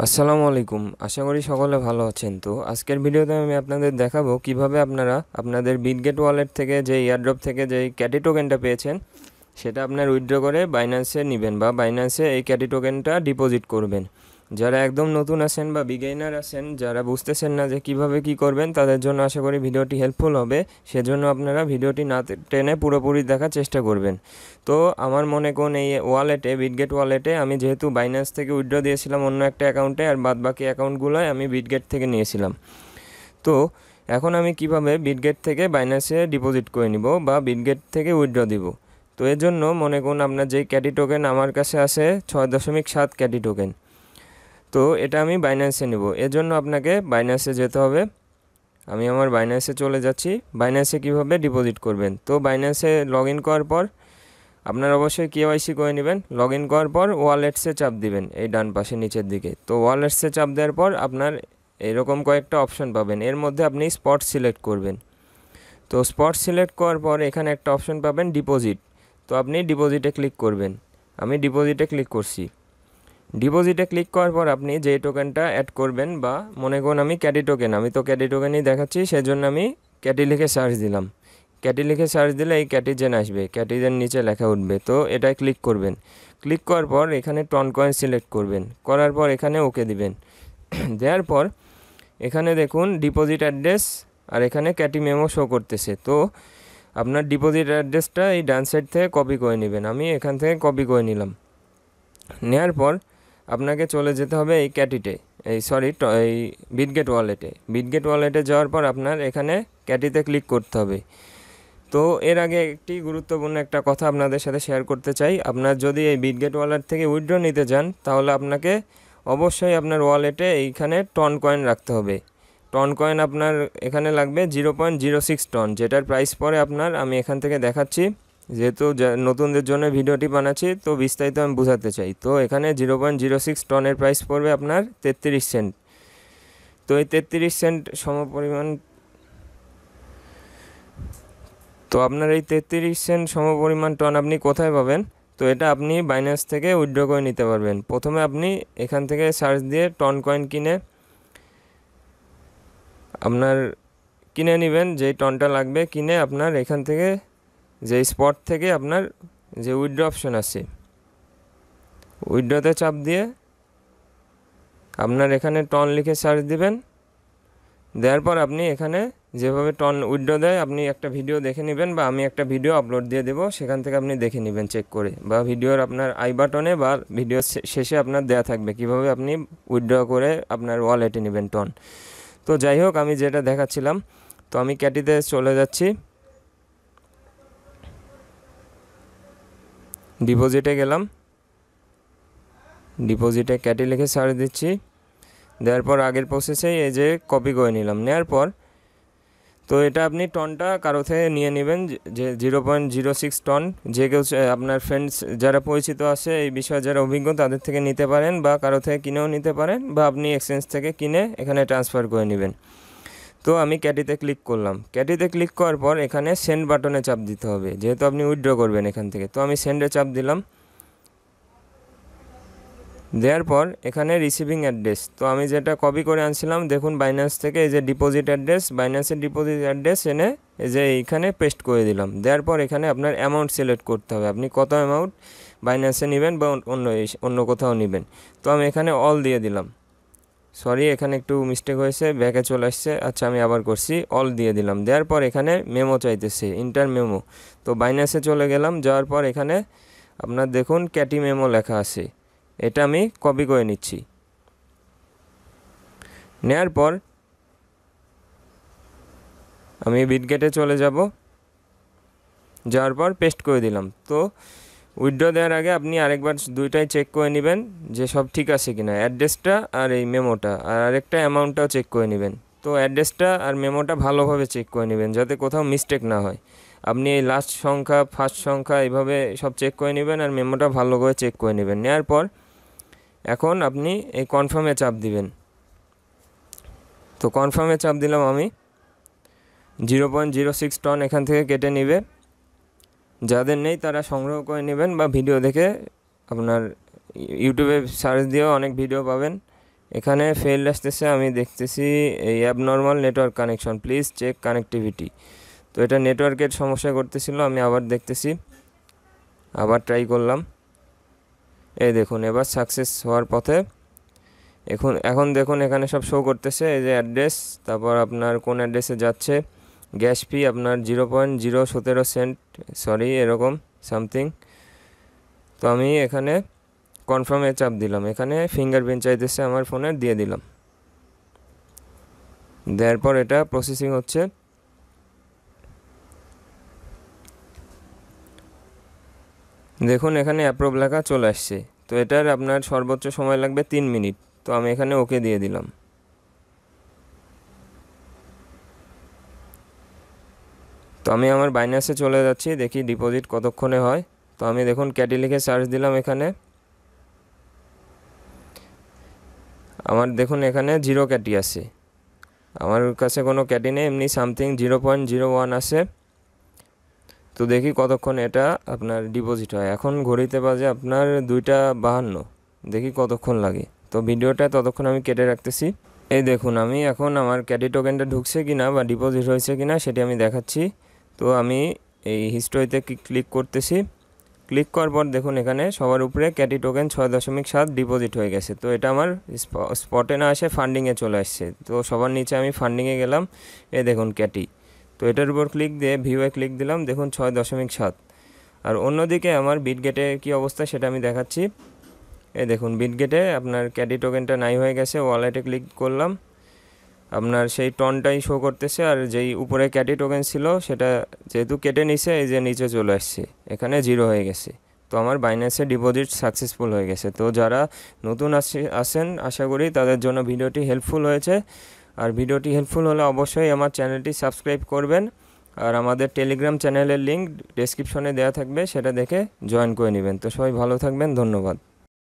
আসসালামু আলাইকুম। আশা করি সকলে ভালো আছেন। তো আজকের ভিডিওতে আমি আপনাদের দেখাবো কিভাবে আপনারা আপনাদের বিটগেট ওয়ালেট থেকে যে এয়ারড্রপ থেকে যে ক্যাটি টোকেনটা পেয়েছেন সেটা আপনার উইথড্র করে বাইন্যান্সে নেবেন বা বাইন্যান্সে এই ক্যাটি টোকেনটা ডিপোজিট করবেন। যারা একদম নতুন আছেন বা বিগিনার আছেন, যারা বুঝতেছেন না যে কিভাবে কি করবেন, তাদের জন্য আশা করি ভিডিওটি হেল্পফুল হবে। সেজন্য আপনারা ভিডিওটি না টেনে পুরোপুরি দেখার চেষ্টা করবেন। তো আমার মনে করুন এই ওয়ালেটে, বিটগেট ওয়ালেটে আমি যেহেতু বাইন্যান্স থেকে উইথড্র দিয়েছিলাম অন্য একটা অ্যাকাউন্টে, আর বাদবাকি অ্যাকাউন্টগুলোয় আমি বিটগেট থেকে নিয়েছিলাম। তো এখন আমি কিভাবে বিটগেট থেকে বাইন্যান্সে ডিপোজিট করে নিব বা বিটগেট থেকে উইথড্র দিব। তো এর জন্য মনে করুন আপনার যেই ক্যাটি টোকেন আমার কাছে আছে 6.7 ক্যাটি টোকেন। তো এটা আমি বাইন্যান্সে নেব। এর জন্য আপনাকে বাইন্যান্সে যেতে হবে। আমি আমার বাইন্যান্সে চলে যাচ্ছি। বাইন্যান্সে কিভাবে ডিপোজিট করবেন, তো বাইন্যান্সে লগ ইন করার পর আপনার অবশ্যই কেওয়াইসি করে নেবেন। লগ ইন করার পর ওয়ালেটসে চাপ দিবেন এই ডান পাশে নিচের দিকে। তো ওয়ালেটসে চাপ দেওয়ার পর আপনার এরকম কয়েকটা অপশন পাবেন, এর মধ্যে আপনি স্পট সিলেক্ট করবেন। তো স্পট সিলেক্ট করার পর এখানে একটা অপশন পাবেন ডিপোজিট। তো আপনি ডিপোজিটে ক্লিক করবেন। আমি ডিপোজিটে ক্লিক করছি। ডিপোজিটে ক্লিক করার পর আপনি যে টোকেনটা অ্যাড করবেন, বা মনে করুন আমি ক্যাটি টোকেন, আমি তো ক্যাটি টোকেনই দেখাচ্ছি, সেজন্য আমি ক্যাটি লিখে সার্চ দিলাম। ক্যাটি লিখে সার্চ দিলে এই ক্যাটিজেন আসবে, ক্যাটিজেন নিচে লেখা উঠবে। তো এটাই ক্লিক করবেন। ক্লিক করার পর এখানে টন কয়েন সিলেক্ট করবেন, করার পর এখানে ওকে দিবেন। দেওয়ার পর এখানে দেখুন ডিপোজিট অ্যাড্রেস আর এখানে ক্যাটি মেমো শো করতেছে। তো আপনার ডিপোজিট অ্যাড্রেসটা এই ডান সাইড থেকে কপি করে নেবেন। আমি এখান থেকে কপি করে নিলাম। নেওয়ার পর আপনাকে চলে যেতে হবে এই ক্যাটিতে, এই বিটগেট ওয়ালেটে। বিটগেট ওয়ালেটে যাওয়ার পর আপনার এখানে ক্যাটিতে ক্লিক করতে হবে। তো এর আগে একটি গুরুত্বপূর্ণ একটা কথা আপনাদের সাথে শেয়ার করতে চাই। আপনার যদি এই বিটগেট ওয়ালেট থেকে উইথড্র নিতে চান, তাহলে আপনাকে অবশ্যই আপনার ওয়ালেটে এইখানে টন কয়েন রাখতে হবে। টন কয়েন আপনার এখানে লাগবে 0.06 টন, যেটার প্রাইস পরে আপনার, আমি এখান থেকে দেখাচ্ছি, যেহেতু নতুনদের জন্য ভিডিওটি বানাচ্ছি তো বিস্তারিত আমি বোঝাতে চাই। তো এখানে 0.06 টনের প্রাইস পড়বে আপনার 33 সেন্ট। তো এই 33 সেন্ট সমপরিমাণ, তো আপনার এই 33 সেন্ট সমপরিমাণ টন আপনি কোথায় পাবেন? তো এটা আপনি বাইন্যান্স থেকে উইথড্র করে নিতে পারবেন। প্রথমে আপনি এখান থেকে সার্চ দিয়ে টন কয়েন কিনে নেবেন, যেই টনটা লাগবে কিনে আপনার এখান থেকে যে স্পট থেকে আপনার যে উইথড্র অপশন আছে, উইথড্রতে চাপ দিয়ে আপনার এখানে টন লিখে সার্চ দিবেন। দেওয়ার পর আপনি এখানে যেভাবে টন উইথড্র দেয় আপনি একটা ভিডিও দেখে নেবেন, বা আমি একটা ভিডিও আপলোড দিয়ে দেবো, সেখান থেকে আপনি দেখে নেবেন চেক করে, বা ভিডিওর আপনার আই বাটনে বা ভিডিও শেষে আপনার দেয়া থাকবে কিভাবে আপনি উইথড্র করে আপনার ওয়ালেটে নেবেন টন। তো যাই হোক, আমি যেটা দেখাচ্ছিলাম, তো আমি ক্যাটিতে চলে যাচ্ছি, ডিপোজিটে গেলাম, ডিপোজিটে ক্যাটি লিখে সার্চ দিচ্ছি। দেওয়ার পর আগের প্রসেসেই এই যে কপি করে নিলাম। নেওয়ার পর তো এটা আপনি টনটা কারো থেকে নিয়ে নেবেন, যে 0.06 টন, যে কেউ আপনার ফ্রেন্ডস যারা পরিচিত আছে এই বিষয়ে যারা অভিজ্ঞ তাদের থেকে নিতে পারেন, বা কারো থেকে কিনেও নিতে পারেন, বা আপনি এক্সচেঞ্জ থেকে কিনে এখানে ট্রান্সফার করে নেবেন। তো আমি ক্যাটিতে ক্লিক করলাম। ক্যাটিতে ক্লিক করার পর এখানে সেন্ড বাটনে চাপ দিতে হবে, যেহেতু আপনি উইথড্র করবেন এখান থেকে। তো আমি সেন্ডে চাপ দিলাম। দেওয়ার পর এখানে রিসিভিং অ্যাড্রেস, তো আমি যেটা কপি করে আনছিলাম দেখুন বাইন্যান্স থেকে, এই যে ডিপোজিট অ্যাড্রেস, বাইন্যান্সের ডিপোজিট অ্যাড্রেস এনে এই যে এইখানে পেস্ট করে দিলাম। দেওয়ার পর এখানে আপনার অ্যামাউন্ট সিলেক্ট করতে হবে, আপনি কত অ্যামাউন্ট বাইন্যান্সে নেবেন বা অন্য কোথাও নেবেন। তো আমি এখানে অল দিয়ে দিলাম। সরি, এখানে একটু মিস্টেক হয়েছে, ব্যাকে চলে আসছে। আচ্ছা, আমি আবার করছি, অল দিয়ে দিলাম। দেওয়ার পর এখানে মেমো চাইতেছে, ইন্টার মেমো। তো বাইন্যান্সে চলে গেলাম। যাওয়ার পর এখানে আপনার দেখুন ক্যাটি মেমো লেখা আছে, এটা আমি কপি করে নিচ্ছি। নেয়ার পর আমি বিটগেটে চলে যাব। যাওয়ার পর পেস্ট করে দিলাম। তো উইথড্র দেওয়ার আগে আপনি আরেকবার দুইটাই চেক করে নেবেন যে সব ঠিক আছে কিনা, অ্যাড্রেসটা আর এই মেমোটা, আর আরেকটা অ্যামাউন্টটাও চেক করে নেবেন। তো অ্যাড্রেসটা আর মেমোটা ভালোভাবে চেক করে নেবেন যাতে কোথাও মিস্টেক না হয়। আপনি এই লাস্ট সংখ্যা, ফার্স্ট সংখ্যা এইভাবে সব চেক করে নেবেন, আর মেমোটা ভালো করে চেক করে নেবেন। নেওয়ার পর এখন আপনি এই কনফার্মে চাপ দিবেন। তো কনফার্মে চাপ দিলাম আমি। 0.06 টন এখান থেকে কেটে নেবে। যাদের নেই তারা সংগ্রহ করে নেবেন, বা ভিডিও দেখে আপনার ইউটিউবে সার্চ দিয়েও অনেক ভিডিও পাবেন এখানে ফেল আসতেছে, আমি দেখতেছি এই abnormal network connection, please check connectivity. তো এটা নেটওয়ার্কের সমস্যা করতেছিল, আমি আবার দেখতেছি, আবার ট্রাই করলাম। এই দেখুন এবার সাকসেস হওয়ার পথে। এখন দেখুন এখানে সব শো করতেছে, এই যে অ্যাড্রেস, তারপর আপনার কোন অ্যাড্রেসে যাচ্ছে, গ্যাস ফি আপনার 0.017 সেন্ট, সরি এরকম সামথিং। তো আমি এখানে কনফার্মে চাপ দিলাম, এখানে ফিঙ্গারপ্রিন্ট চাইতেছে আমার ফোনে, দিয়ে দিলাম। দেওয়ার পর এটা প্রসেসিং হচ্ছে। দেখুন এখানে অ্যাপ্রুভ লেখা চলে আসছে। তো এটার আপনার সর্বোচ্চ সময় লাগবে 3 মিনিট। তো আমি এখানে ওকে দিয়ে দিলাম। তো আমি আমার বাইন্যান্সে চলে যাচ্ছি, দেখি ডিপোজিট কতক্ষণে হয়। তো আমি দেখুন ক্যাটি লিখে সার্চ দিলাম, এখানে আমার দেখুন এখানে 0 ক্যাটি আছে, আমার কাছে কোনো ক্যাটি নেই, এমনি সামথিং 0.01 আছে। তো দেখি কতক্ষণ এটা আপনার ডিপোজিট হয়। এখন ঘড়িতে বাজে আপনার 2:52, দেখি কতক্ষণ লাগে। তো ভিডিওটা ততক্ষণ আমি কেটে রাখতেছি। এই দেখুন আমি এখন আমার ক্যাটি টোকেনটা ঢুকছে কিনা বা ডিপোজিট হয়েছে কিনা সেটি আমি দেখাচ্ছি। তো আমি এই হিস্টোরিতে ক্লিক করতেছি। ক্লিক করার পর দেখুন এখানে সবার উপরে ক্যাটি টোকেন 6.7 ডিপোজিট হয়ে গেছে। তো এটা আমার স্পটে না আসে ফান্ডিংয়ে চলে আসছে। তো সবার নিচে আমি ফান্ডিংয়ে গেলাম, এই দেখুন ক্যাটি। তো এটার উপর ক্লিক দিয়ে ভিউয়ে ক্লিক দিলাম, দেখুন 6.7। আর অন্যদিকে আমার বিটগেটে কি অবস্থা সেটা আমি দেখাচ্ছি। এই দেখুন বিটগেটে আপনার ক্যাটি টোকেনটা নাই হয়ে গেছে, ওয়ালেটে ক্লিক করলাম, আপনার সেই টনটাই শো করতেছে, আর যেই উপরে ক্যাটি টোকেন ছিল সেটা যেহেতু কেটে নিছে, এই যে নিচে চলে আসছে, এখানে 0 হয়ে গেছে। তো আমার বাইন্যান্সে ডিপোজিট সাকসেসফুল হয়ে গেছে। তো যারা নতুন আসেন আশা করি তাদের জন্য ভিডিওটি হেল্পফুল হয়েছে। আর ভিডিওটি হেল্পফুল হলে অবশ্যই আমার চ্যানেলটি সাবস্ক্রাইব করবেন। আর আমাদের টেলিগ্রাম চ্যানেলের লিঙ্ক ডেসক্রিপশনে দেওয়া থাকবে, সেটা দেখে জয়েন করে নেবেন। তো সবাই ভালো থাকবেন, ধন্যবাদ।